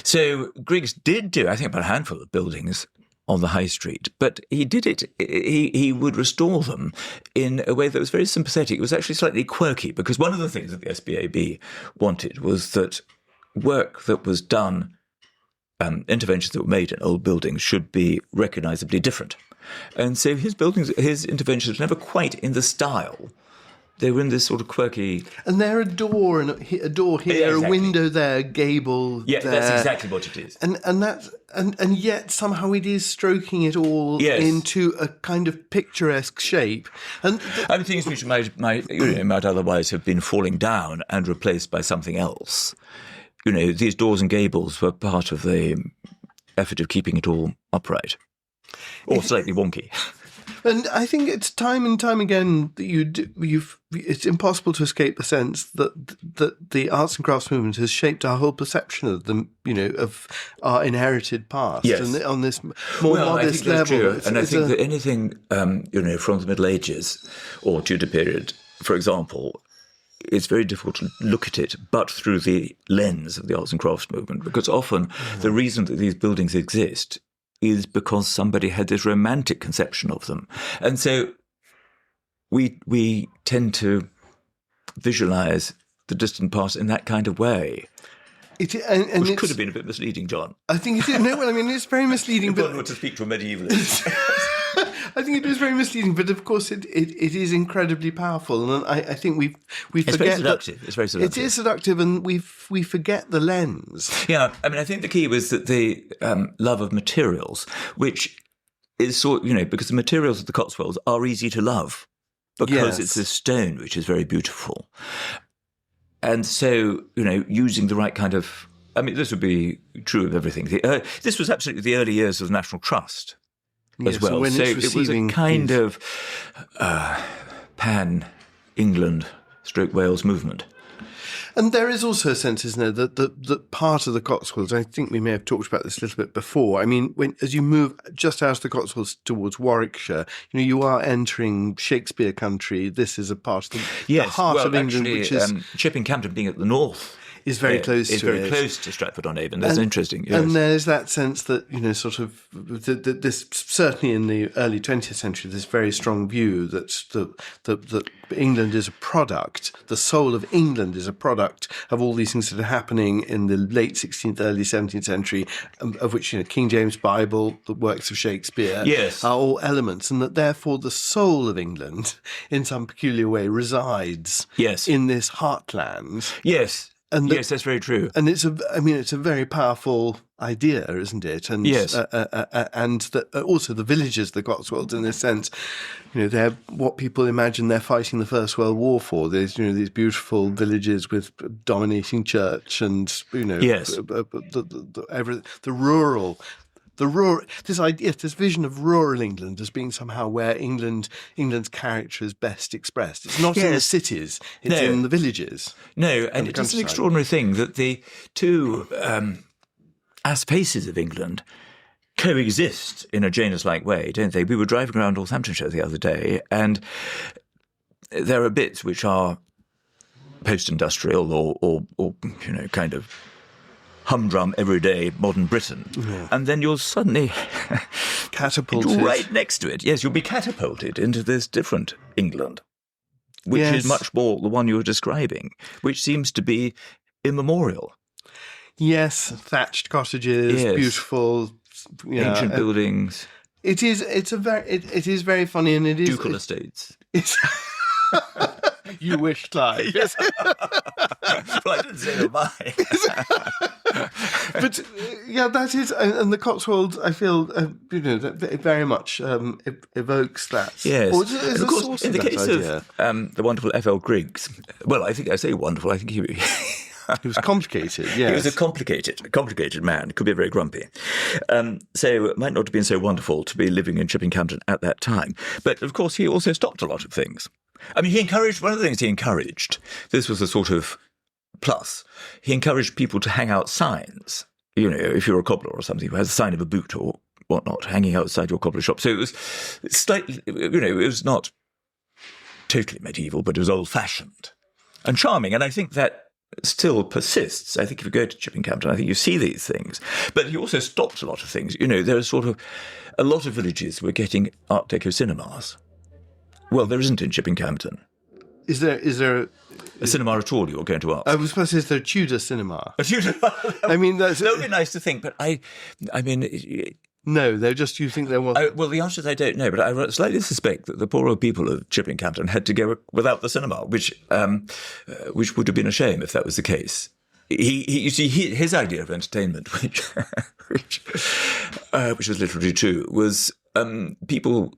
So Griggs did do, I think, about a handful of buildings on the high street, but he did it. He would restore them in a way that was very sympathetic. It was actually slightly quirky, because one of the things that the SBAB wanted was that work that was done, interventions that were made in old buildings, should be recognisably different. And so his interventions were never quite in the style. They were in this sort of quirky... And they're a door here, exactly. A window there, gable there. That's exactly what it is. And yet somehow it is stroking it all into a kind of picturesque shape. And things which might otherwise have been falling down and replaced by something else. These doors and gables were part of the effort of keeping it all upright, or slightly wonky. And I think it's time and time again that it's impossible to escape the sense that the arts and crafts movement has shaped our whole perception of them, of our inherited past. Yes. And on this more modest level. I think that anything, from the Middle Ages or Tudor period, for example, it's very difficult to look at it but through the lens of the arts and crafts movement, because often the reason that these buildings exist is because somebody had this romantic conception of them. And so we tend to visualise the distant past in that kind of way. Which could have been a bit misleading, John. I think it is. No, it's very misleading. But one were to speak to a medievalist. I think it is very misleading, but of course it is incredibly powerful, and I think we forget. It's very seductive. It's very seductive. It is seductive, and we forget the lens. Yeah, I think the key was that the love of materials, which is because the materials of the Cotswolds are easy to love, because it's this stone which is very beautiful, and so using the right kind of. This would be true of everything. This was absolutely the early years of the National Trust. As well. So it was a kind of pan-England / Wales movement. And there is also a sense, isn't there, that part of the Cotswolds, I think we may have talked about this a little bit before, as you move just out of the Cotswolds towards Warwickshire, you are entering Shakespeare country. This is a part of the heart of England, which is... Chipping Campden being at the north... is very close to it. It's very close to Stratford-on-Avon. That's interesting. Yes. And there's that sense that, this certainly in the early 20th century, this very strong view that England is a product, the soul of England is a product of all these things that are happening in the late 16th, early 17th century, of which, King James Bible, the works of Shakespeare, are all elements, and that therefore the soul of England, in some peculiar way, resides in this heartland. Yes. Yes, that's very true. And it's a very powerful idea, isn't it? And and also the villages, the Cotswolds, in this sense, they're what people imagine they're fighting the First World War for. There's these beautiful villages with dominating church, and the rural. This vision of rural England as being somehow where England's character is best expressed. It's not in the cities; it's in the villages. No, and it's an extraordinary thing that the two faces of England coexist in a Janus-like way, don't they? We were driving around Northamptonshire the other day, and there are bits which are post-industrial or kind of humdrum, everyday, modern Britain. Yeah. And then you'll suddenly... catapulted. Right next to it. Yes, you'll be catapulted into this different England, which is much more the one you were describing, which seems to be immemorial. Yes, thatched cottages, beautiful... ancient buildings. It is very funny, and it is... Ducal estates. You wish, Clive. Yes. Well, I didn't say goodbye. But that is, and the Cotswolds, I feel, that it very much evokes that. Yes, and of course, in the case of the wonderful F.L. Griggs. Well, I think I say wonderful. I think he was complicated. Yes, he was a complicated man. Could be very grumpy. So it might not have been so wonderful to be living in Chipping Campden at that time. But of course, he also stopped a lot of things. He encouraged, one of the things he encouraged, this was a sort of plus, he encouraged people to hang out signs. If you're a cobbler or something who has a sign of a boot or whatnot hanging outside your cobbler shop. So it was slightly, it was not totally medieval, but it was old-fashioned and charming. And I think that still persists. I think if you go to Chipping-Campden, I think you see these things. But he also stopped a lot of things. There are sort of a lot of villages were getting Art Deco cinemas. Well, there isn't in Chipping-Campden. Is there a cinema at all, you're going to ask? I was supposed to say, is there a Tudor cinema? A Tudor? I mean, that would be nice to think, but I mean... No, they're just, you think there was... well, the answer is I don't know, but I slightly suspect that the poor old people of Chipping-Campden had to go without the cinema, which would have been a shame if that was the case. You see, his idea of entertainment, which was literally true, was people,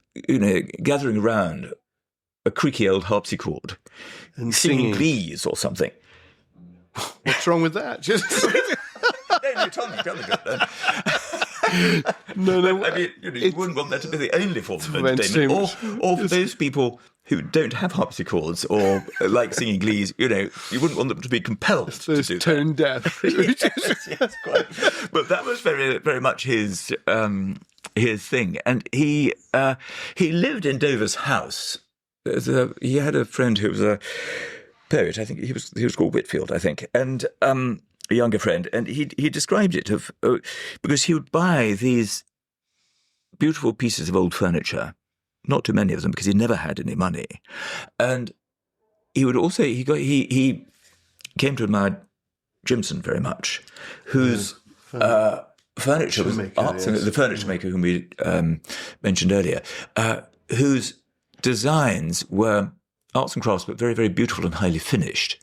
gathering around a creaky old harpsichord and singing glees or something. What's wrong with that? Just... no, tell me. No. I mean, you wouldn't want that to be the only form of entertainment. Or for those people who don't have harpsichords or like singing glees, you wouldn't want them to be compelled to do tone deaf. yes, quite. But that was very, very much his thing. And he lived in Dover's house. He had a friend who was a poet. I think he was called Whitfield, I think. And a younger friend, and he described it because he would buy these beautiful pieces of old furniture, not too many of them because he never had any money, and he would also he came to admire Jimson very much, whose furniture was arts, yes. The furniture maker whom we mentioned earlier, whose designs were arts and crafts, but very, very beautiful and highly finished.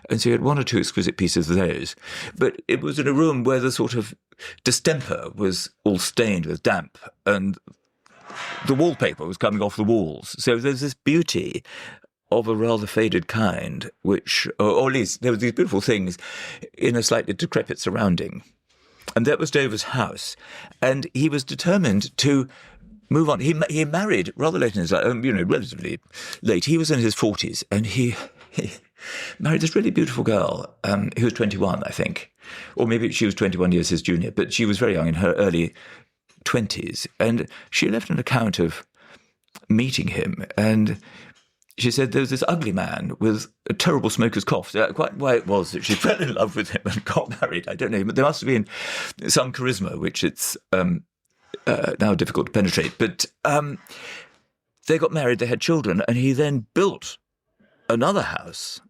And so he had one or two exquisite pieces of those. But it was in a room where the sort of distemper was all stained with damp and the wallpaper was coming off the walls. So there's this beauty of a rather faded kind, which, or at least there were these beautiful things in a slightly decrepit surrounding. And that was Dover's house. And he was determined to move on. He married rather late in his life, relatively late. He was in his 40s, and he married this really beautiful girl who was 21, I think. Or maybe she was 21 years his junior, but she was very young, in her early 20s. And she left an account of meeting him, and she said there was this ugly man with a terrible smoker's cough. Quite why it was that she fell in love with him and got married, I don't know. But there must have been some charisma, which it's... now difficult to penetrate, but they got married, they had children, and he then built another house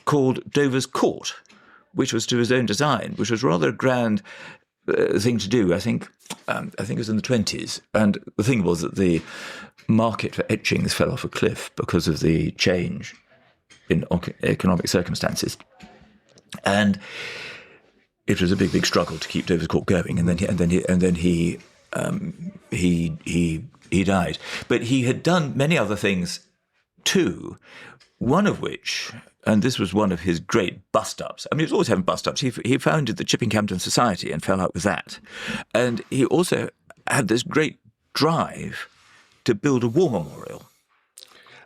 called Dover's Court, which was to his own design, which was rather a grand thing to do. I think it was in the 20s, and the thing was that the market for etchings fell off a cliff because of the change in economic circumstances, and it was a big, big struggle to keep Dover's Court going, and then he died. But he had done many other things too. One of which, and this was one of his great bust-ups. I mean, he was always having bust-ups. He founded the Chipping-Campden Society and fell out with that, and he also had this great drive to build a war memorial.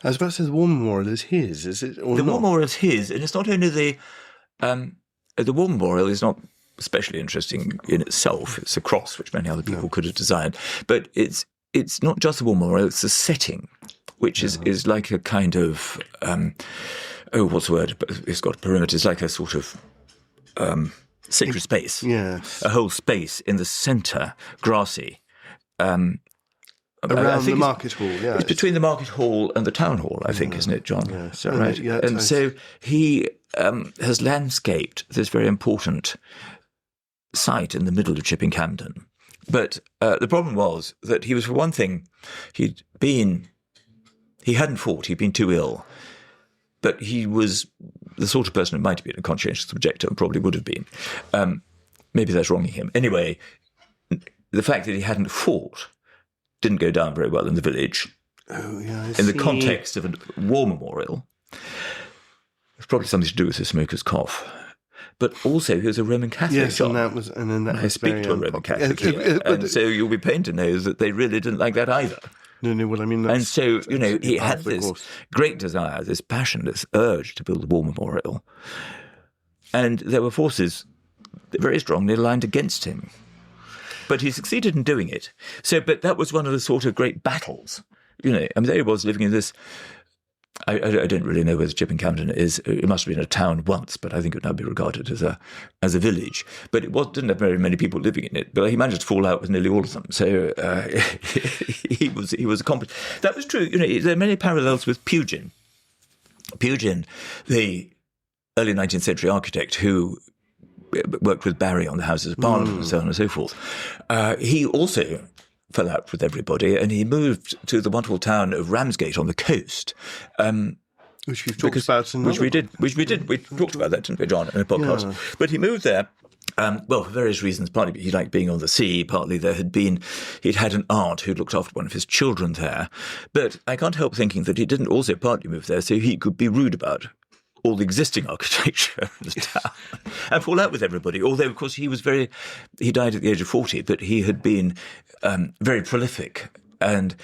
I was about to say the war memorial is his, is it? Or the not? War memorial is his, and it's not only the war memorial is not especially interesting in itself. It's a cross which many other people could have designed, but it's not just the war memorial; it's the setting, which is like a kind of what's the word? It's got a perimeter. It's like a sort of sacred space. Yes, a whole space in the centre, grassy. Around the market hall, yeah. It's between the market hall and the town hall, I think, isn't it, John? Yeah. Is that right? Yeah, and so he has landscaped this very important site in the middle of Chipping-Campden. But the problem was that he was, for one thing, he hadn't fought, he'd been too ill. But he was the sort of person who might have been a conscientious objector, and probably would have been. Maybe that's wronging him. Anyway, the fact that he hadn't fought didn't go down very well in the village. Oh, yeah, in the context of a war memorial. It's probably something to do with his smoker's cough. But also, he was a Roman Catholic. Yes, and that was I speak to a Roman Catholic here, and so you'll be pained to know that they really didn't like that either. No, well, I mean... And so, he had this great desire, this passion, this urge to build a war memorial. And there were forces very strongly aligned against him. But he succeeded in doing it. But that was one of the sort of great battles. I mean, there he was living in this I don't really know whether Chipping Campden is. It must have been a town once, but I think it would now be regarded as a village. But it didn't have very many people living in it. But he managed to fall out with nearly all of them. So he was accomplished. That was true. There are many parallels with Pugin. Pugin, the early 19th century architect who worked with Barry on the Houses of Parliament and so on and so forth. He also fell out with everybody, and he moved to the wonderful town of Ramsgate on the coast, which we've talked about, which we did. We talked about that, didn't we, John, in a podcast? Yeah. But he moved there. For various reasons. Partly he liked being on the sea. Partly he'd had an aunt who'd looked after one of his children there. But I can't help thinking that he didn't also partly move there so he could be rude about all the existing architecture in the town and fall out with everybody. Although, of course, he died at the age of 40, but he had been very prolific and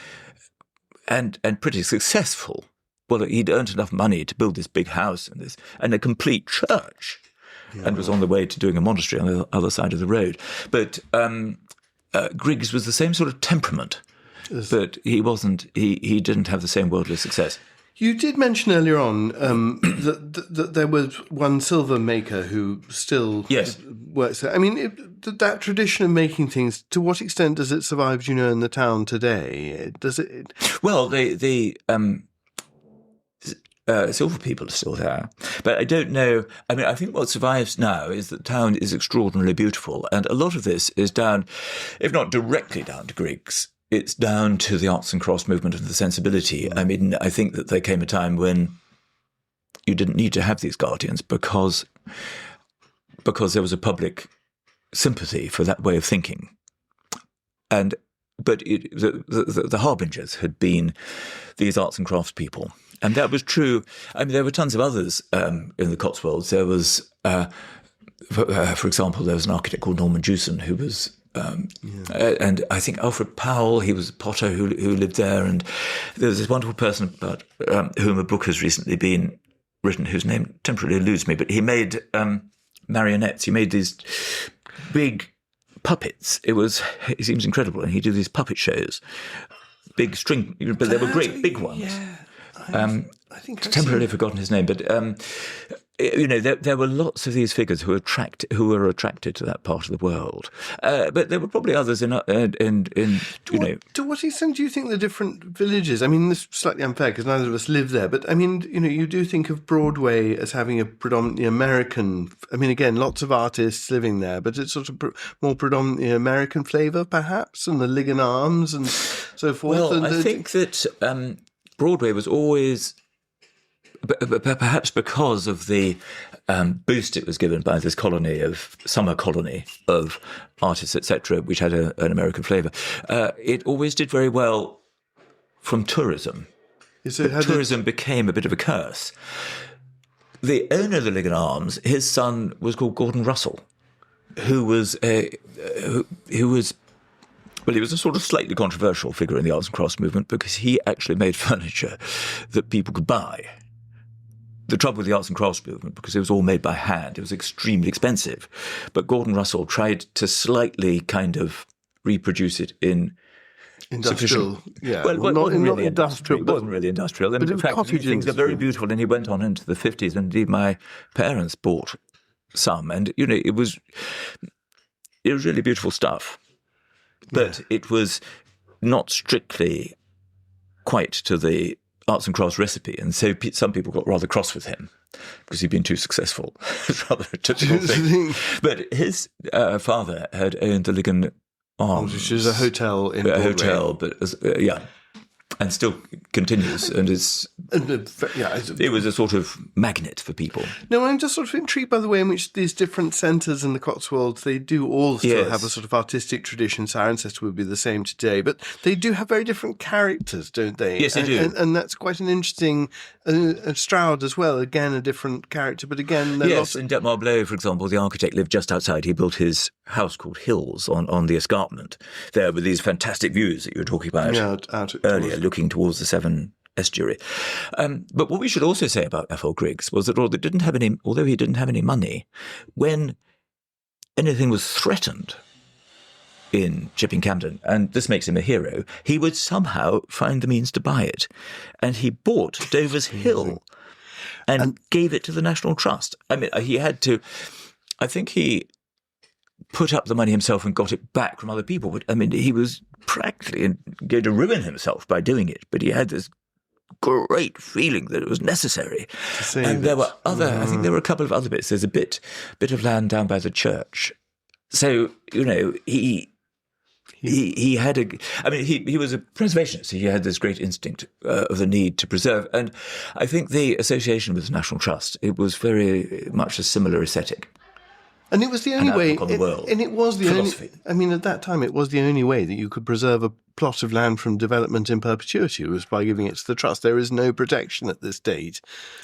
pretty successful. Well, he'd earned enough money to build this big house and a complete church, and was on the way to doing a monastery on the other side of the road. But Griggs was the same sort of temperament, but he wasn't. He didn't have the same worldly success. You did mention earlier on that there was one silver maker who still works there. I mean, that tradition of making things, to what extent does it survive, do you know, in the town today? Does it? Well, the silver people are still there, but I don't know. I mean, I think what survives now is that the town is extraordinarily beautiful, and a lot of this is down, if not directly down to Griggs, it's down to the arts and crafts movement and the sensibility. I mean, I think that there came a time when you didn't need to have these guardians because there was a public sympathy for that way of thinking. But the harbingers had been these arts and crafts people. And that was true. I mean, there were tons of others in the Cotswolds. There was, for example, there was an architect called Norman Jewson who was... And I think Alfred Powell, he was a potter who lived there, and there was this wonderful person about whom a book has recently been written, whose name temporarily eludes me, but he made marionettes. He made these big puppets. It seems incredible, and he did these puppet shows, big string, but they were great big ones. Yeah. I think I've temporarily forgotten his name, but there were lots of these figures who were attracted to that part of the world. But there were probably others in To what extent do you think the different villages? I mean, this is slightly unfair because neither of us live there, but I mean, you do think of Broadway as having a predominantly American. I mean, again, lots of artists living there, but it's sort of more predominantly American flavour, perhaps, and the Lig and Arms and so forth. Well, I think that Broadway was always. Perhaps because of the boost it was given by this summer colony of artists, etc., which had an American flavour, it always did very well from tourism. Tourism became a bit of a curse. The owner of the Lig and Arms, his son was called Gordon Russell, who was well, he was a sort of slightly controversial figure in the arts and crafts movement because he actually made furniture that people could buy. The trouble with the arts and crafts movement, because it was all made by hand, it was extremely expensive. But Gordon Russell tried to slightly kind of reproduce it in industrial. Yeah, well, it wasn't really industrial. It wasn't really industrial. But in fact, these things are very beautiful. And he went on into the 50s, and indeed my parents bought some, and it was really beautiful stuff. But it was not strictly quite to the arts and crafts recipe, and so some people got rather cross with him because he'd been too successful. It's rather a typical thing. But his father had owned the Lig and Arms, which is a hotel in Broadway. A hotel, but and still continues, and it was a sort of magnet for people. No, I'm just sort of intrigued by the way in which these different centres in the Cotswolds, they do all still have a sort of artistic tradition. Cirencester would be the same today, but they do have very different characters, don't they? Yes, they do. And that's quite an interesting... Stroud as well, again, a different character, but again... Yes, in Detmar Blow, for example, the architect lived just outside. He built his house called Hills on the escarpment there with these fantastic views that you were talking about earlier, looking towards the Severn estuary. But what we should also say about F.L. Griggs was that although he didn't have any money, when anything was threatened, in Chipping Campden, and this makes him a hero, he would somehow find the means to buy it. And he bought Dover's Hill and gave it to the National Trust. I mean, he had to, I think he put up the money himself and got it back from other people. But I mean, he was practically going to ruin himself by doing it, but he had this great feeling that it was necessary. And there were I think there were a couple of other bits. There's a bit of land down by the church. So, he had he was a preservationist. He had this great instinct of the need to preserve. And I think the association with the National Trust, it was very much a similar aesthetic. And it was the only way, on the world, and it was the philosophy. only, I mean, at that time, it was the only way that you could preserve a plot of land from development in perpetuity was by giving it to the trust. There is no protection at this date.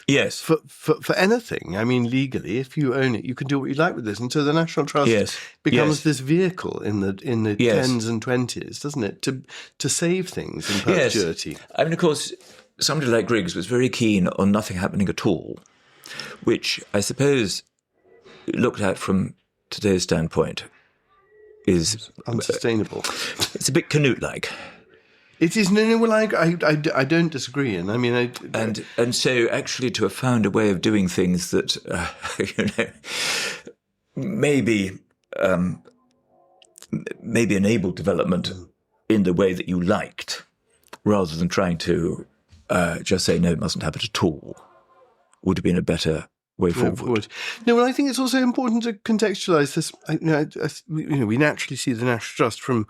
Yes. For anything. I mean, legally, if you own it, you can do what you like with this. And so the National Trust becomes this vehicle in the 10s and 20s, doesn't it, to save things in perpetuity. Yes. I mean, of course, somebody like Griggs was very keen on nothing happening at all, which I suppose, looked at from today's standpoint, is unsustainable. It's a bit Canute-like. It is. No, well, I don't disagree. And I mean, and so actually to have found a way of doing things that maybe enabled development in the way that you liked, rather than trying to just say no, it mustn't happen at all, would have been a better way forward. No, well, I think it's also important to contextualise this. We naturally see the National Trust from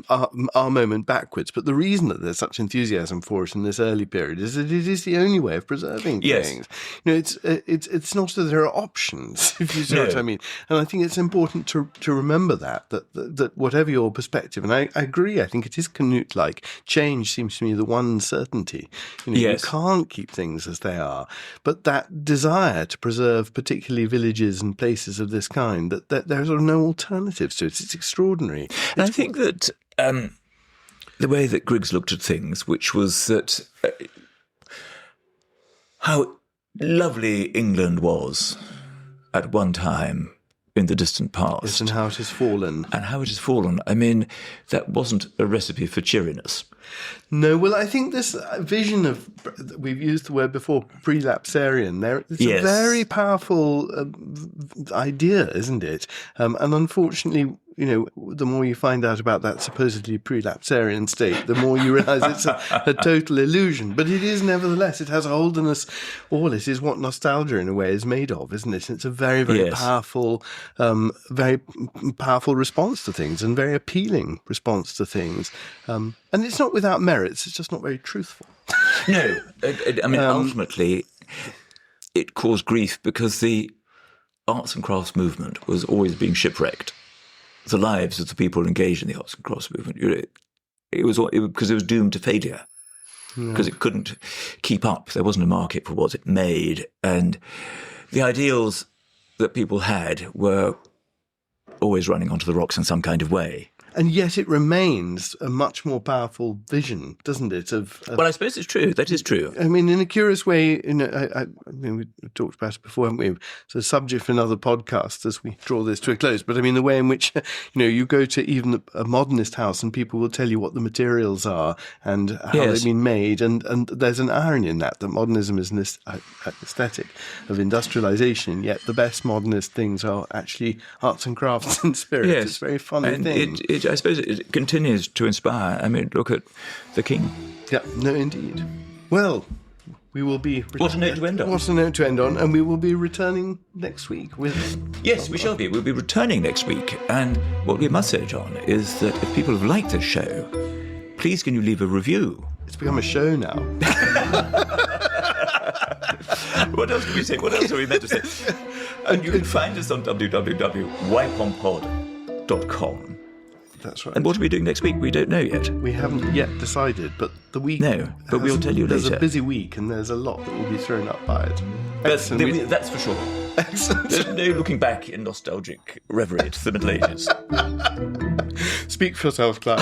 our moment backwards, but the reason that there's such enthusiasm for it in this early period is that it is the only way of preserving things. It's not that there are options, if you see what I mean. And I think it's important to remember that whatever your perspective, and I agree, I think it is Canute-like. Change seems to me the one certainty. You can't keep things as they are, but that desire to preserve particularly villages and places of this kind, that there are no alternatives to it. It's extraordinary. And I think that the way that Griggs looked at things, which was that how lovely England was at one time in the distant past. Yes, and how it has fallen. I mean, that wasn't a recipe for cheeriness. No, well, I think this vision of, we've used the word before, prelapsarian, it's a very powerful idea, isn't it? And unfortunately, the more you find out about that supposedly prelapsarian state, the more you realise it's a total illusion. But it is, nevertheless, it has a hold on us all. It is what nostalgia, in a way, is made of, isn't it? It's a very, very powerful response to things, and very appealing response to things. And it's not without merits, it's just not very truthful. No, I mean, ultimately, it caused grief because the arts and crafts movement was always being shipwrecked. The lives of the people engaged in the arts and crafts movement, because it was doomed to failure, because it couldn't keep up. There wasn't a market for what it made, and the ideals that people had were always running onto the rocks in some kind of way. And yet it remains a much more powerful vision, doesn't it? Well, I suppose it's true. That is true. I mean, in a curious way, I mean, we talked about it before, haven't we? It's a subject for another podcast as we draw this to a close. But I mean, the way in which, you go to even a modernist house and people will tell you what the materials are and how they've been made. And there's an irony in that modernism is an aesthetic of industrialization, yet the best modernist things are actually arts and crafts and spirit. Yes. It's a very funny thing. I suppose it continues to inspire. I mean, look at the King. Yeah, no, indeed. Well, we will be... What a note to end on. What a note to end on. And we will be returning next week with... Yes, we shall be. We'll be returning next week. And what we must say, John, is that if people have liked this show, please can you leave a review? It's become a show now. What else do we say? What else are we meant to say? And you can find us on www.wipeonpod.com. That's right. And what are we doing next week? We don't know yet. We haven't yet decided, but the week... No, but we'll tell you later. There's a busy week and there's a lot that will be thrown up by it. That's for sure. Excellent. There's no looking back in nostalgic reverie to the Middle Ages. Speak for yourself, Clive.